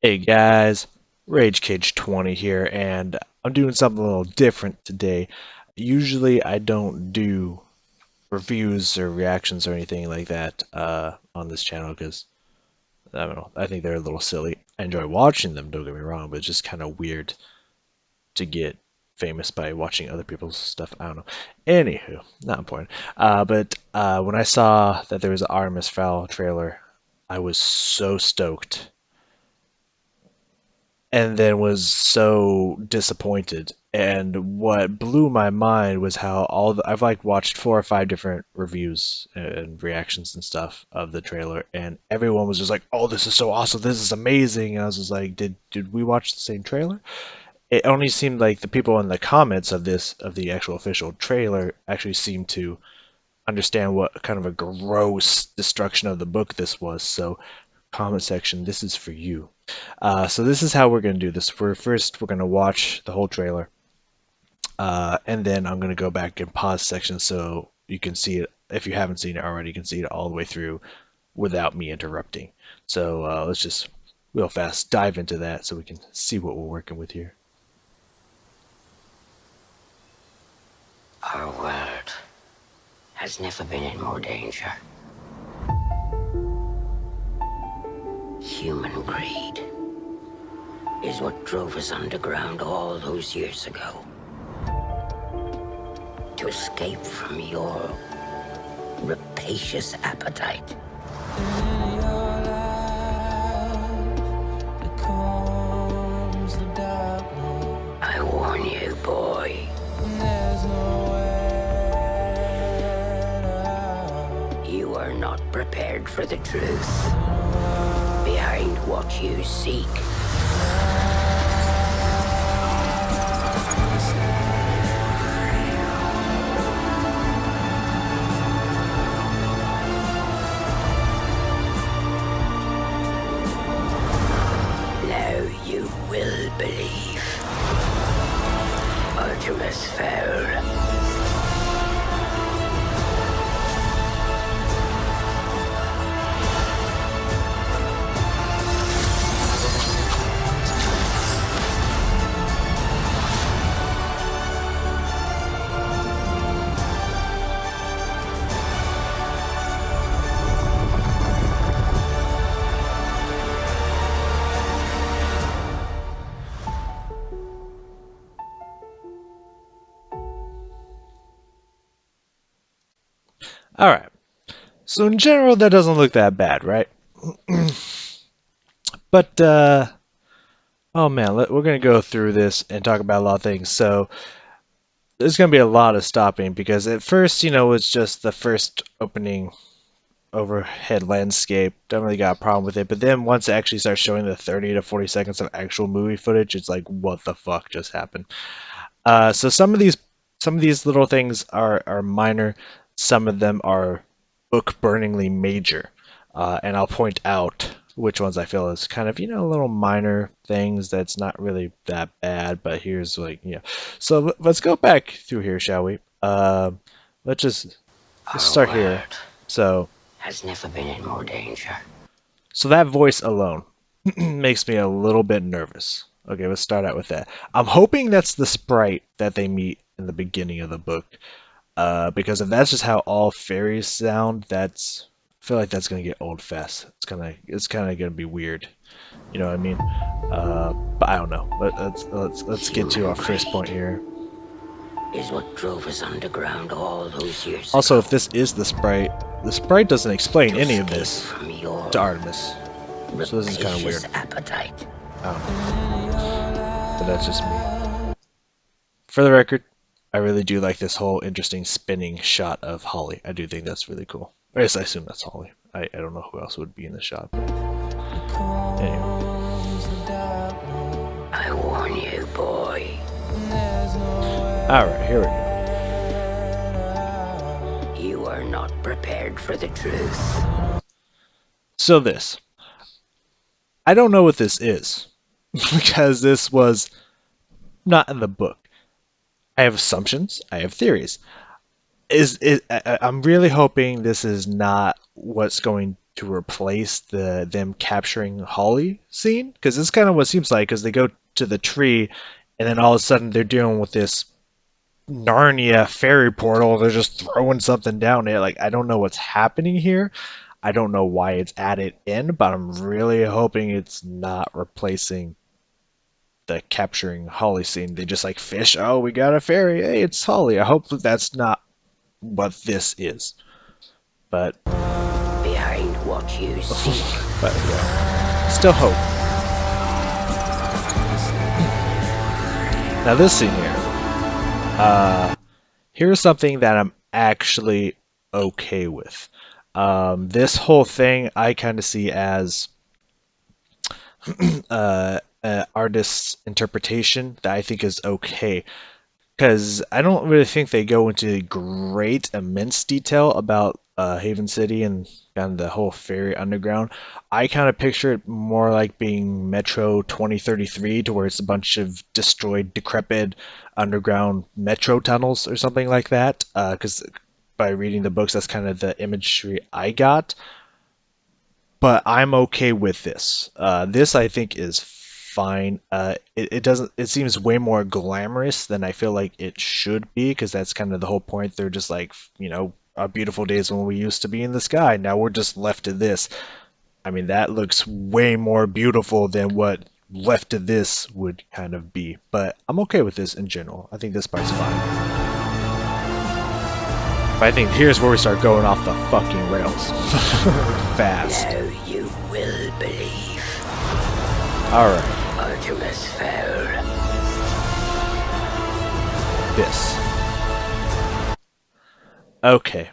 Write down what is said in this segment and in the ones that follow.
Hey guys, Rage Cage 20 here, and I'm doing something a little different today. Usually I don't do reviews or reactions or anything like that on this channel because I don't know, I think they're a little silly. I enjoy watching them, don't get me wrong, but it's just kind of weird to get famous by watching other people's stuff. I don't know. Anywho, not important. But when I saw that there was an Artemis Fowl trailer, I was so stoked and then was so disappointed. And what blew my mind was how I've like watched 4 or 5 different reviews and reactions and stuff of the trailer, and everyone was just like, "Oh, this is so awesome! This is amazing!" And I was just like, "Did we watch the same trailer?" It only seemed like the people in the comments of the actual official trailer actually seemed to understand what kind of a gross destruction of the book this was. So, comment section, this is for you. So this is how we're going to do this. We're going to watch the whole trailer, and then I'm going to go back and pause section so you can see it. If you haven't seen it already, you can see it all the way through without me interrupting. So let's just real fast dive into that so we can see what we're working with here. Our world has never been in more danger. Human greed is what drove us underground all those years ago. To escape from your rapacious appetite. I warn you, boy. You are not prepared for the truth behind what you seek. Now you will believe. Artemis Fowl. All right. So in general, that doesn't look that bad, right? But oh man, we're gonna go through this and talk about a lot of things. So there's gonna be a lot of stopping because at first, it's just the first opening overhead landscape. Don't really got a problem with it. But then once it actually starts showing the 30 to 40 seconds of actual movie footage, it's like, what the fuck just happened? So some of these little things are minor. Some of them are book-burningly major. And I'll point out which ones I feel is kind of, little minor things that's not really that bad, but here's like, So let's go back through here, shall we? Let's just let's Our start here. world So, has never been in more danger. so that voice alone makes me a little bit nervous. Okay, let's start out with that. I'm hoping that's the sprite that they meet in the beginning of the book. Because if that's just how all fairies sound, I feel like that's gonna get old fast. It's kind of gonna be weird. You know what I mean? But I don't know. Let's get to Human our first point greed here. is what drove us underground all those years Also, ago. if this is the sprite doesn't explain To any of escape this from your to Artemis, so this is kind of weird. rapacious appetite. I don't know, but that's just me. For the record, I really do like this whole interesting spinning shot of Holly. I do think that's really cool. Or yes, I assume that's Holly. I don't know who else would be in the shot, but anyway. I warn you, boy. Alright, here we go. You are not prepared for the truth. So this. I don't know what this is. Because this was not in the book. I have assumptions, I have theories. I'm really hoping this is not what's going to replace them capturing Holly scene, because this is kind of what it seems like, because they go to the tree, and then all of a sudden they're dealing with this Narnia fairy portal. They're just throwing something down there. Like, I don't know what's happening here. I don't know why it's added in, but I'm really hoping it's not replacing the capturing Holly scene. They just like fish. Oh, we got a fairy. Hey, it's Holly. I hope that that's not what this is. But Behind what you see. but yeah, still hope. Now this scene here. Here's something that I'm actually okay with. This whole thing I kind of see as artist's interpretation that I think is okay. Because I don't really think they go into great, immense detail about Haven City and kind of the whole fairy underground. I kind of picture it more like being Metro 2033, to where it's a bunch of destroyed, decrepit underground metro tunnels or something like that. Because by reading the books, that's kind of the imagery I got. But I'm okay with this. This I think is fine. It doesn't. It seems way more glamorous than I feel like it should be, because that's kind of the whole point. They're just like, our beautiful days when we used to be in the sky. Now we're just left to this. I mean, that looks way more beautiful than what left to this would kind of be. But I'm okay with this in general. I think this part's fine. But I think here's where we start going off the fucking rails. Fast. Now you will believe. Alright. Artemis Fowl. This. Okay.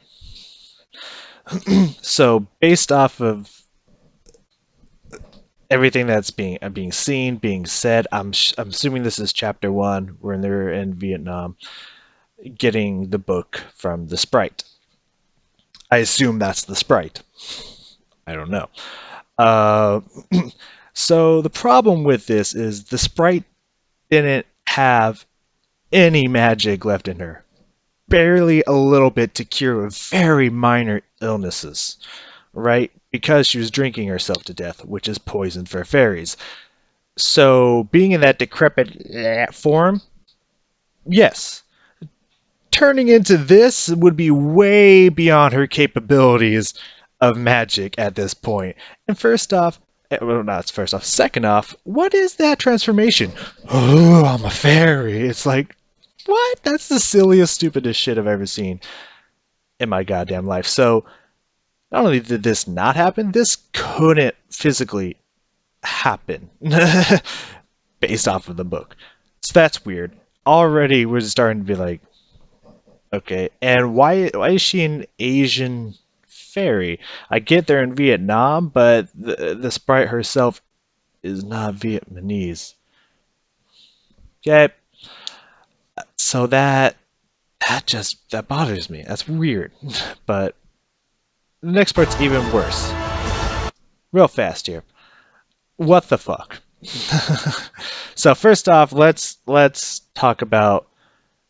So, based off of everything that's being seen, being said, I'm assuming this is chapter 1, when they're in Vietnam, getting the book from the sprite. I assume that's the sprite. I don't know. So the problem with this is the sprite didn't have any magic left in her. Barely a little bit to cure very minor illnesses, right? Because she was drinking herself to death, which is poison for fairies. So being in that decrepit form, yes. Turning into this would be way beyond her capabilities of magic at this point. And first off, well, not first off, second off, what is that transformation? Oh, I'm a fairy. It's like, what? That's the silliest, stupidest shit I've ever seen in my goddamn life. So, not only did this not happen, this couldn't physically happen based off of the book. So that's weird. Already, we're starting to be like, okay, and why is she an Asian fairy? I get they're in Vietnam, but the sprite herself is not Vietnamese. Okay, so that bothers me. That's weird. But the next part's even worse. Real fast here. What the fuck? So first off, let's talk about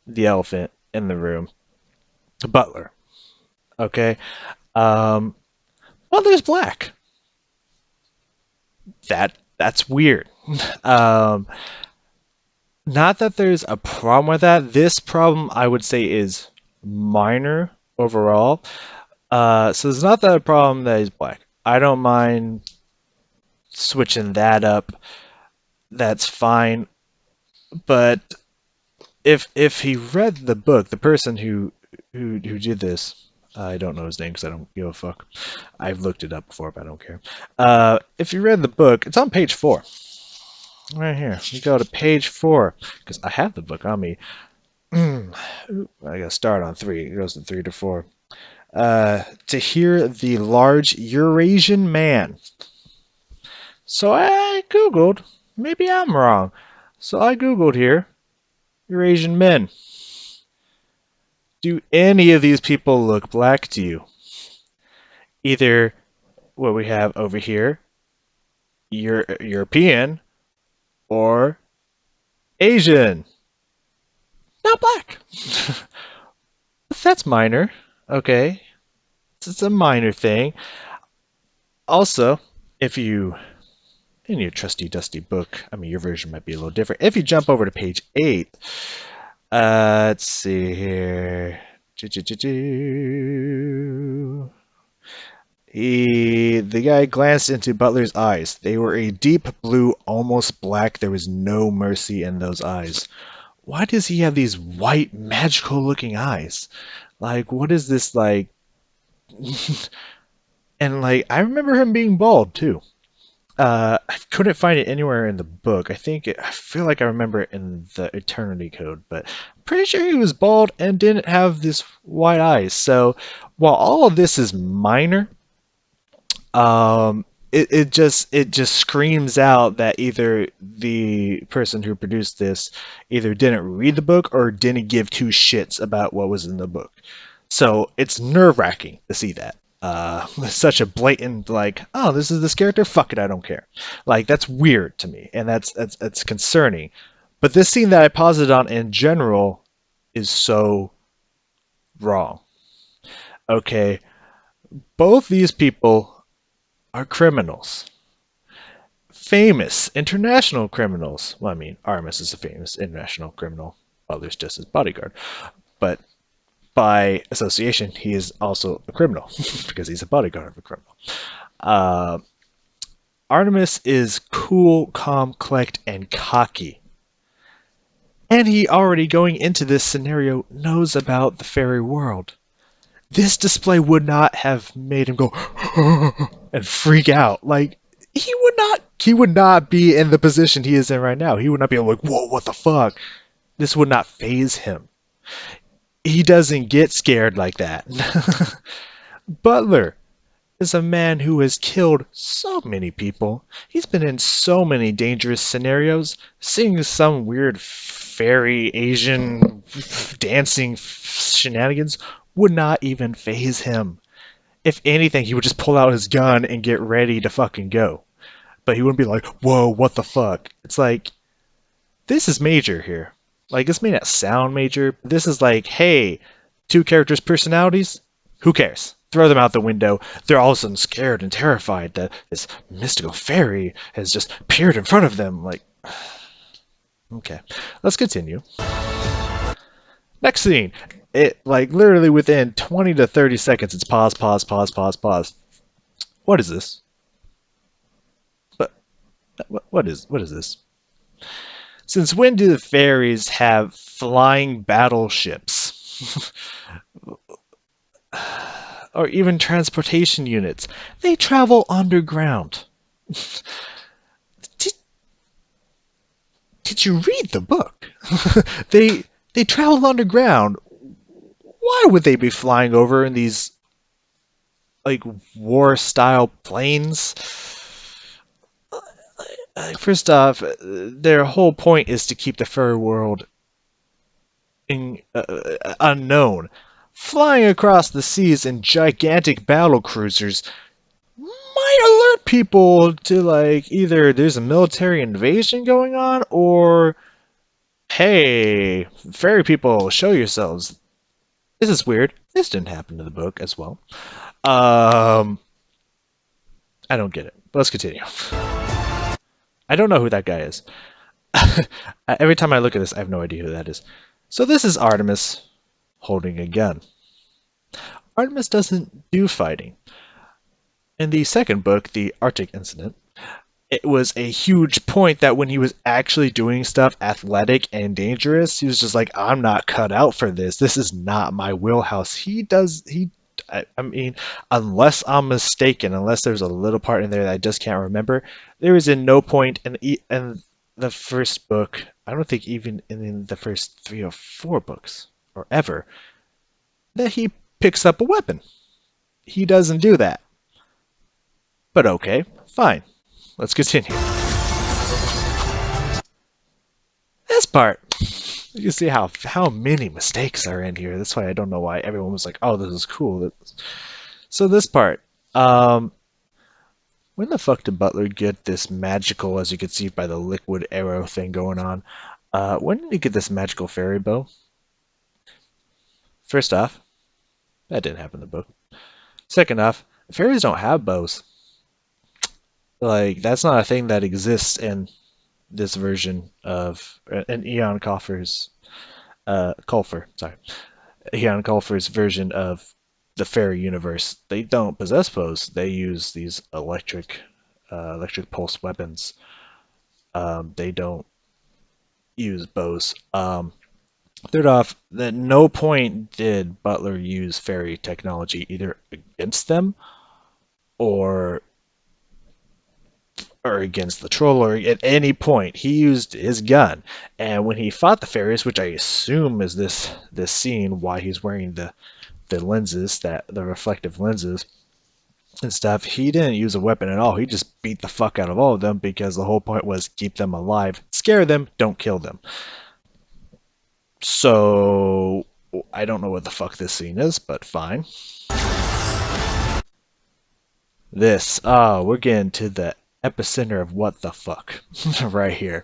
the elephant in the room. The butler. Okay. Butler's black. That's weird. Um, Not that there's a problem with that. This problem, I would say, is minor overall. So it's not that a problem that he's black. I don't mind switching that up. That's fine. But if he read the book, the person who did this, I don't know his name because I don't give a fuck. I've looked it up before, but I don't care. If you read the book, it's on page 4. Right here. You go to page 4, because I have the book on me. I gotta start on 3. It goes to 3 to 4. To hear the large Eurasian man. So I Googled. Maybe I'm wrong. So I Googled here. Eurasian men. Do any of these people look black to you? Either what we have over here, European, or Asian. Not black. That's minor. Okay. It's a minor thing. Also, if you in your trusty dusty book, I mean your version might be a little different. If you jump over to page 8, let's see here. The guy glanced into Butler's eyes. They were a deep blue, almost black. There was no mercy in those eyes. Why does he have these white, magical looking eyes? Like, what is this like? And like, I remember him being bald too. I couldn't find it anywhere in the book. I feel like I remember it in the Eternity Code, but I'm pretty sure he was bald and didn't have these white eyes. So while all of this is minor, it just screams out that either the person who produced this either didn't read the book or didn't give two shits about what was in the book. So it's nerve-wracking to see that. Such a blatant like, oh, this is this character. Fuck it, I don't care. Like that's weird to me, and that's concerning. But this scene that I posited on in general is so wrong. Okay, both these people are criminals, famous international criminals. Well, I mean, Artemis is a famous international criminal. Others just his bodyguard, but by association, he is also a criminal because he's a bodyguard of a criminal. Uh, Artemis is cool, calm, collect, and cocky. And he already going into this scenario knows about the fairy world. This display would not have made him go and freak out. Like he would not be in the position he is in right now. He would not be like, whoa, what the fuck? This would not phase him. He doesn't get scared like that. Butler is a man who has killed so many people. He's been in so many dangerous scenarios. Seeing some weird fairy Asian dancing shenanigans would not even phase him. If anything, he would just pull out his gun and get ready to fucking go. But he wouldn't be like, whoa, what the fuck? It's like, this is major here. Like, this may not sound major. But this is like, hey, two characters' personalities? Who cares? Throw them out the window. They're all of a sudden scared and terrified that this mystical fairy has just appeared in front of them. Like, okay, let's continue. Next scene. It, like, literally within 20 to 30 seconds, it's pause, pause, pause, pause, pause. What is this? What, what is this? Since when do the fairies have flying battleships? Or even transportation units? They travel underground. Did, did you read the book? They travel underground. Why would they be flying over in these like war style planes? First off, their whole point is to keep the fairy world unknown. Flying across the seas in gigantic battle cruisers might alert people to like either there's a military invasion going on or hey, fairy people, show yourselves. This is weird. This didn't happen in the book as well. Um, I don't get it. But let's continue. I don't know who that guy is. Every time I look at this, I have no idea who that is. So this is Artemis holding a gun. Artemis doesn't do fighting. In the second book, the Arctic Incident, it was a huge point that when he was actually doing stuff athletic and dangerous, he was just like, I'm not cut out for this. This is not my wheelhouse. I mean, unless I'm mistaken, unless there's a little part in there that I just can't remember, there is in no point in the first book, I don't think even in the first 3 or 4 books, or ever, that he picks up a weapon. He doesn't do that. But okay, fine. Let's continue. This part, you can see how many mistakes are in here. That's why I don't know why everyone was like, "Oh, this is cool." So this part, when the fuck did Butler get this magical, as you can see by the liquid arrow thing going on? When did he get this magical fairy bow? First off, that didn't happen in the book. Second off, fairies don't have bows. Like that's not a thing that exists in this version of an Eon Colfer, sorry, Eon Colfer's version of the fairy universe. They don't possess bows. They use these electric pulse weapons. They don't use bows. Third off, at no point did Butler use fairy technology either against them or or against the troll or at any point. He used his gun. And when he fought the fairies, which I assume is this scene why he's wearing the lenses, that the reflective lenses and stuff, he didn't use a weapon at all. He just beat the fuck out of all of them because the whole point was keep them alive, scare them, don't kill them. So I don't know what the fuck this scene is, but fine. We're getting to the epicenter of what the fuck right here.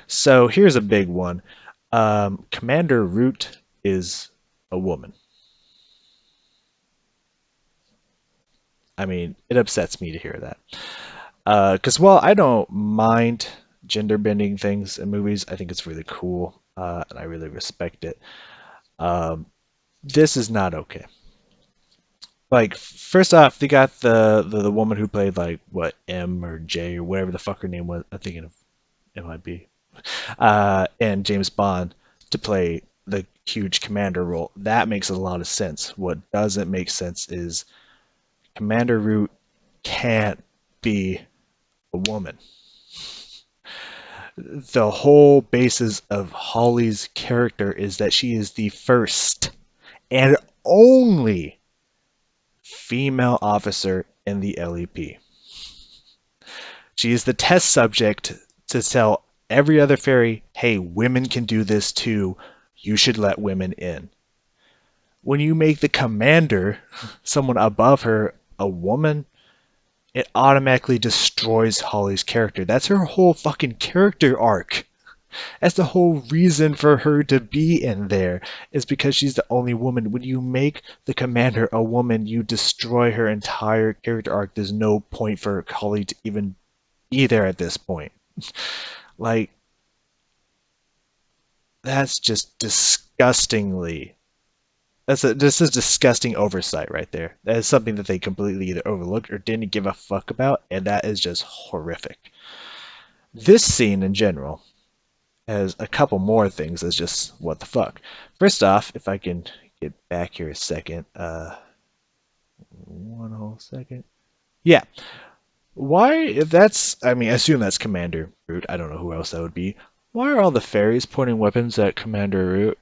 So here's a big one. Commander Root is a woman. I mean, it upsets me to hear that. Because while I don't mind gender bending things in movies, I think it's really cool, and I really respect it. Um, this is not okay. Like, first off, they got the woman who played like what M or J or whatever the fuck her name was. I'm thinking of MIB, and James Bond to play the huge commander role. That makes a lot of sense. What doesn't make sense is Commander Root can't be a woman. The whole basis of Holly's character is that she is the first and only female officer in the LEP. She is the test subject to tell every other fairy, hey, women can do this too. You should let women in. When you make the commander, someone above her, a woman, it automatically destroys Holly's character. That's her whole fucking character arc. That's the whole reason for her to be in there, is because she's the only woman. When you make the commander a woman, you destroy her entire character arc. There's no point for Holly to even be there at this point. Like, that's just disgustingly. This is disgusting oversight right there. That is something that they completely either overlooked or didn't give a fuck about, and that is just horrific. This scene in general has a couple more things that's just what the fuck. First off, if I can get back here a second, one whole second. Yeah. Why, if that's, I mean, I assume that's Commander Root. I don't know who else that would be. Why are all the fairies pointing weapons at Commander Root?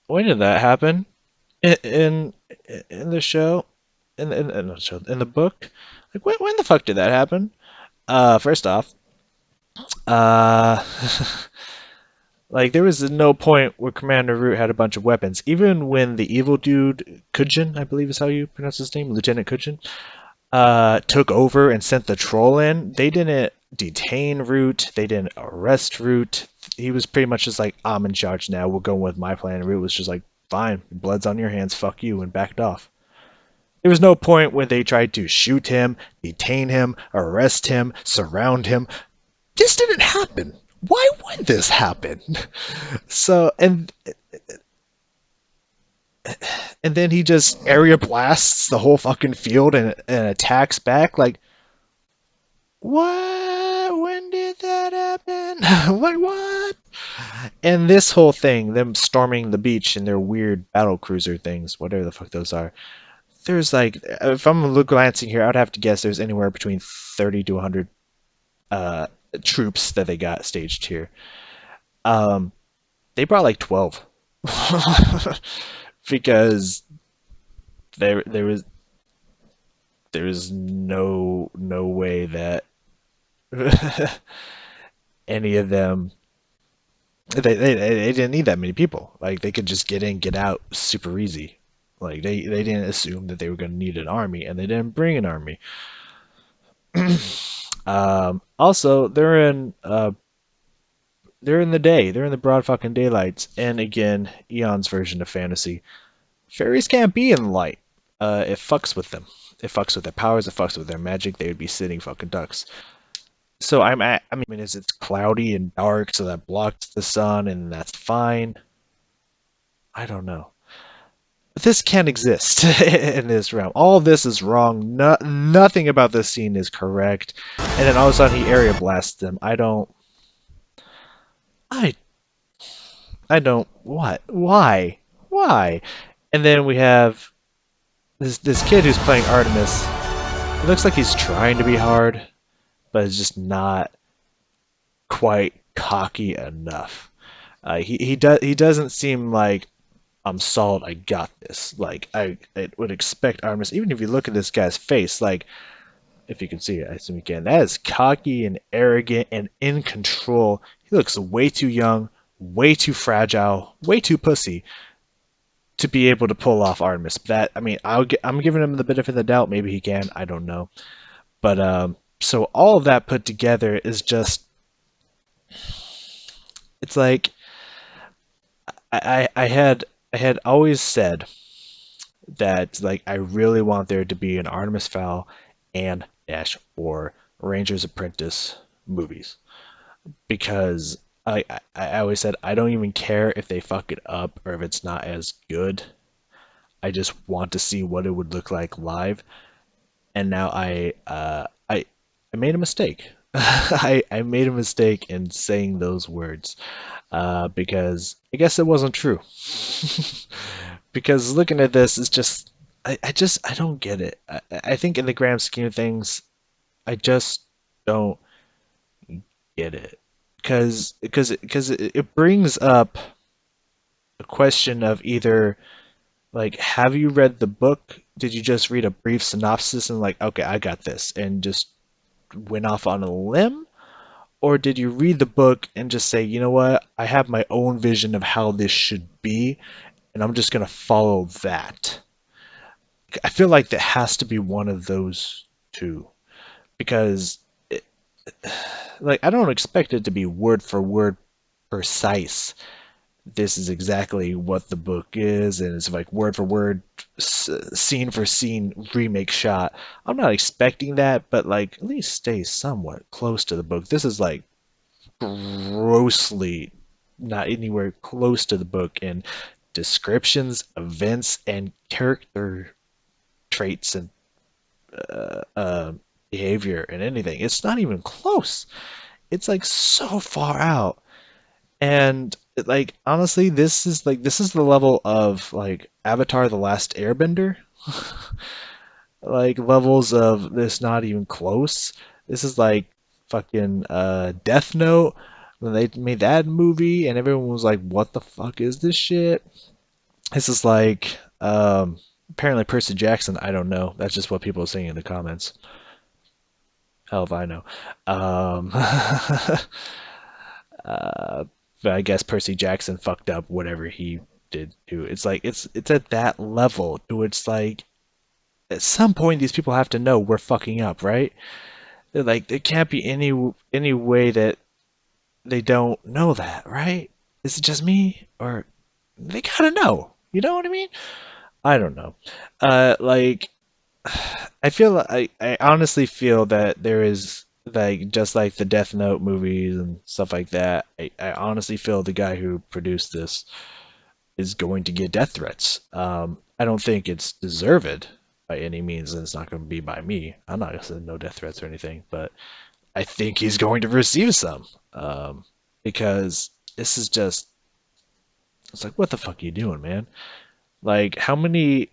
When did that happen? In in the show? In the show, in the book? Like, when the fuck did that happen? First off, uh, like, there was no point where Commander Root had a bunch of weapons. Even when the evil dude, Kujin, I believe is how you pronounce his name, Lieutenant Kujin, took over and sent the troll in, they didn't detain Root, they didn't arrest Root. He was pretty much just like, I'm in charge now, we're going with my plan. Root was just like, fine, blood's on your hands, fuck you, and backed off. There was no point when they tried to shoot him, detain him, arrest him, surround him. This didn't happen. Why would this happen? So, and then he just area blasts the whole fucking field and attacks back. Like, what? When did that happen? Like, what? And this whole thing, them storming the beach in their weird battle cruiser things, whatever the fuck those are. There's like, if I'm glancing here, I'd have to guess there's anywhere between 30 to 100 uh, troops that they got staged here. Um, they brought like 12 because there was no way that any of them they didn't need that many people. Like, they could just get in, get out super easy. Like, they didn't assume that they were going to need an army, and they didn't bring an army. Also, they're in the day. They're in the broad fucking daylights. And again, Eon's version of fantasy. Fairies can't be in light. It fucks with them. It fucks with their powers. It fucks with their magic. They would be sitting fucking ducks. So I mean, is it's cloudy and dark, so that blocks the sun, and that's fine. I don't know. This can't exist in this realm. All this is wrong. Nothing about this scene is correct. And then all of a sudden he area blasts them. I, I don't. What? Why? Why? And then we have this kid who's playing Artemis. It looks like he's trying to be hard, but it's just not quite cocky enough. He doesn't seem like I'm solid. I got this. Like I would expect Artemis. Even if you look at this guy's face, like if you can see it, I assume you can. That is cocky and arrogant and in control. He looks way too young, way too fragile, way too pussy to be able to pull off Artemis. That I mean, I'm giving him the benefit of the doubt. Maybe he can. I don't know. But so all of that put together is just it's like I had always said that like I really want there to be an Artemis Fowl and Dash or Ranger's Apprentice movies because I always said I don't even care if they fuck it up or if it's not as good. I just want to see what it would look like live. And now I made a mistake. I made a mistake in saying those words because I guess it wasn't true. Because looking at this is just I don't get it. I think in the grand scheme of things, I just don't get it. Because it brings up a question of either like have you read the book? Did you just read a brief synopsis and like okay, I got this and just went off on a limb? Or did you read the book and just say, you know what, I have my own vision of how this should be, and I'm just gonna follow that? I feel like that has to be one of those two because, it, like, I don't expect it to be word for word precise. This is exactly what the book is, and it's like word for word, scene for scene remake shot. I'm not expecting that, but like at least stay somewhat close to the book. This is like grossly not anywhere close to the book in descriptions, events, and character traits and uh, uh, behavior and anything. It's not even close. It's like so far out. And like honestly, this is the level of like Avatar: The Last Airbender, like levels of this not even close. This is like fucking Death Note when they made that movie and everyone was like, "What the fuck is this shit?" This is like apparently Percy Jackson. I don't know. That's just what people are saying in the comments. Hell if I know. Um, uh, but I guess Percy Jackson fucked up whatever he did too. It's like it's at that level to it's like at some point these people have to know we're fucking up, right? They're like there can't be any way that they don't know that, right? Is it just me or they gotta know? You know what I mean? I don't know. Like I honestly feel that there is like just like the Death Note movies and stuff like that. I honestly feel the guy who produced this is going to get death threats. I don't think it's deserved by any means, and it's not going to be by me. I'm not going to send no death threats or anything, but I think he's going to receive some because this is just it's like what the fuck are you doing, man? Like how many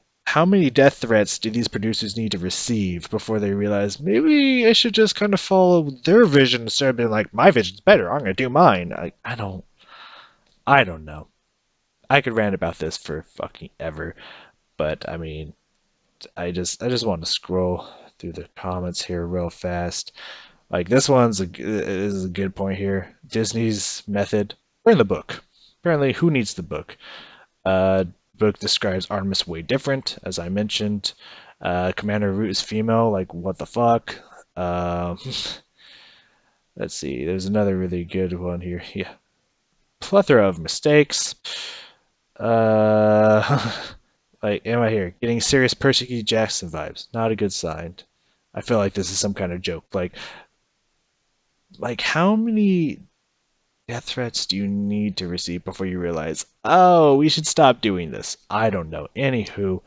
death threats do these producers need to receive before they realize maybe I should just kind of follow their vision instead of being like my vision's better, I'm gonna do mine. I don't know. I could rant about this for fucking ever, but I mean I just want to scroll through the comments here real fast. Like this is a good point here. Disney's method. Burn the book. Apparently, who needs the book? Book describes Artemis way different, as I mentioned. Commander Root is female. Like what the fuck? Um, let's see. There's another really good one here. Yeah, plethora of mistakes. Uh, Like, am I here? Getting serious Percy Jackson vibes. Not a good sign. I feel like this is some kind of joke. Like how many death threats do you need to receive before you realize, oh, we should stop doing this? I don't know. Anywho,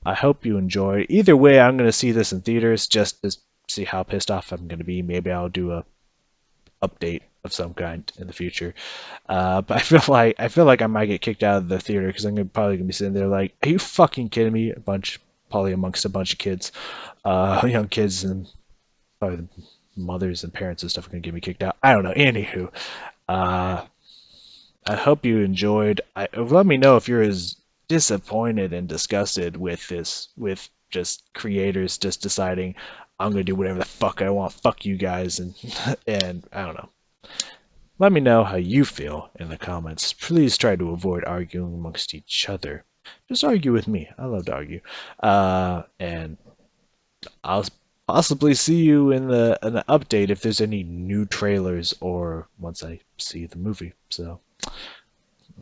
I hope you enjoyed. Either way, I'm gonna see this in theaters just to see how pissed off I'm gonna be. Maybe I'll do a update of some kind in the future. But I feel like I might get kicked out of the theater because probably gonna be sitting there like, are you fucking kidding me? Probably amongst a bunch of kids, young kids, and probably the mothers and parents and stuff are gonna get me kicked out. I don't know. Anywho, uh, I hope you enjoyed. Let me know if you're as disappointed and disgusted with with just creators just deciding I'm gonna do whatever the fuck I want. Fuck you guys, and and I don't know. Let me know how you feel in the comments. Please try to avoid arguing amongst each other. Just argue with me. I love to argue. And I'll possibly see you in the update if there's any new trailers or once I see the movie. So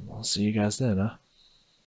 I'll see you guys then, huh?